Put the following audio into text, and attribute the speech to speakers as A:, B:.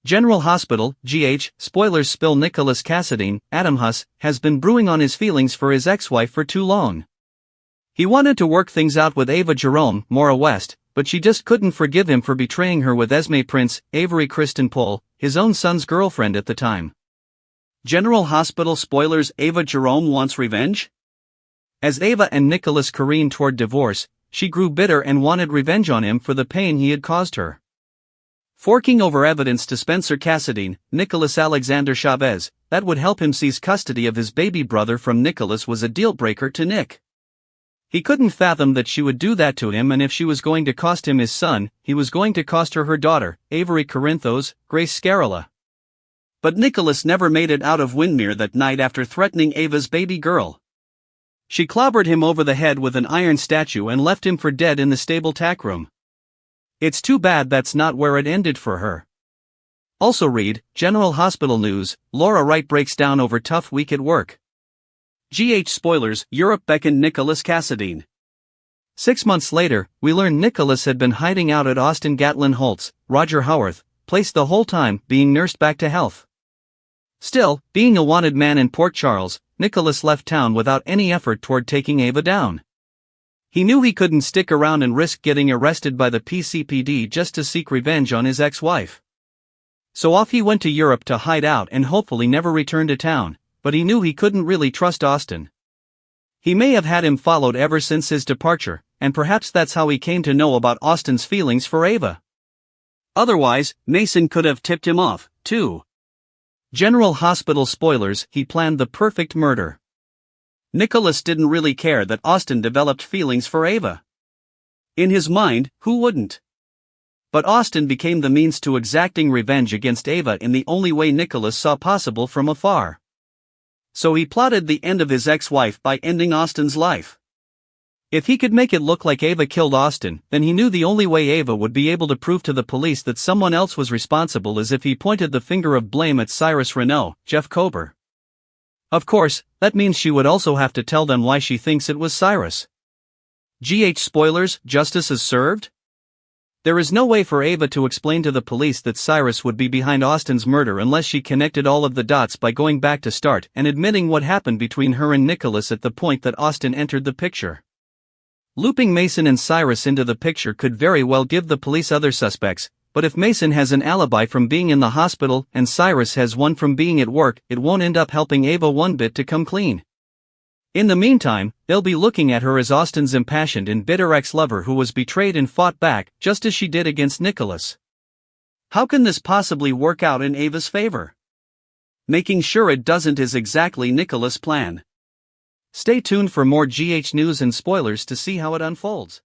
A: General Hospital, GH, spoilers spill Nikolas Cassadine, Adam Huss, has been brewing on his feelings for his ex-wife for too long. He wanted to work things out with Ava Jerome, Maura West, but she just couldn't forgive him for betraying her with Esme Prince, Avery Kristen Pohl, his own son's girlfriend at the time. General Hospital spoilers: Ava Jerome wants revenge? As Ava and Nikolas careened toward divorce, she grew bitter and wanted revenge on him for the pain he had caused her. Forking over evidence to Spencer Cassadine, Nicholas Alexander Chavez, that would help him seize custody of his baby brother from Nikolas was a deal-breaker to Nick. He couldn't fathom that she would do that to him, and if she was going to cost him his son, he was going to cost her daughter, Avery Corinthos, Grace Scarella. But Nikolas never made it out of Windmere that night after threatening Ava's baby girl. She clobbered him over the head with an iron statue and left him for dead in the stable tack room. It's too bad that's not where it ended for her. Also read, General Hospital news, Laura Wright breaks down over tough week at work. GH spoilers: Europe beckoned Nikolas Cassadine. 6 months later, we learn Nikolas had been hiding out at Austin Gatlin Holt's, Roger Howarth, place the whole time, being nursed back to health. Still, being a wanted man in Port Charles, Nikolas left town without any effort toward taking Ava down. He knew he couldn't stick around and risk getting arrested by the PCPD just to seek revenge on his ex-wife. So off he went to Europe to hide out and hopefully never return to town, but he knew he couldn't really trust Austin. He may have had him followed ever since his departure, and perhaps that's how he came to know about Austin's feelings for Ava. Otherwise, Mason could have tipped him off, too. General Hospital spoilers: he planned the perfect murder. Nikolas didn't really care that Austin developed feelings for Ava. In his mind, who wouldn't? But Austin became the means to exacting revenge against Ava in the only way Nikolas saw possible from afar. So he plotted the end of his ex-wife by ending Austin's life. If he could make it look like Ava killed Austin, then he knew the only way Ava would be able to prove to the police that someone else was responsible is if he pointed the finger of blame at Cyrus Renault, Jeff Kober. Of course, that means she would also have to tell them why she thinks it was Cyrus. GH spoilers: justice is served? There is no way for Ava to explain to the police that Cyrus would be behind Austin's murder unless she connected all of the dots by going back to start and admitting what happened between her and Nikolas at the point that Austin entered the picture. Looping Mason and Cyrus into the picture could very well give the police other suspects, but if Mason has an alibi from being in the hospital and Cyrus has one from being at work, it won't end up helping Ava one bit to come clean. In the meantime, they'll be looking at her as Austin's impassioned and bitter ex-lover who was betrayed and fought back, just as she did against Nikolas. How can this possibly work out in Ava's favor? Making sure it doesn't is exactly Nikolas' plan. Stay tuned for more GH news and spoilers to see how it unfolds.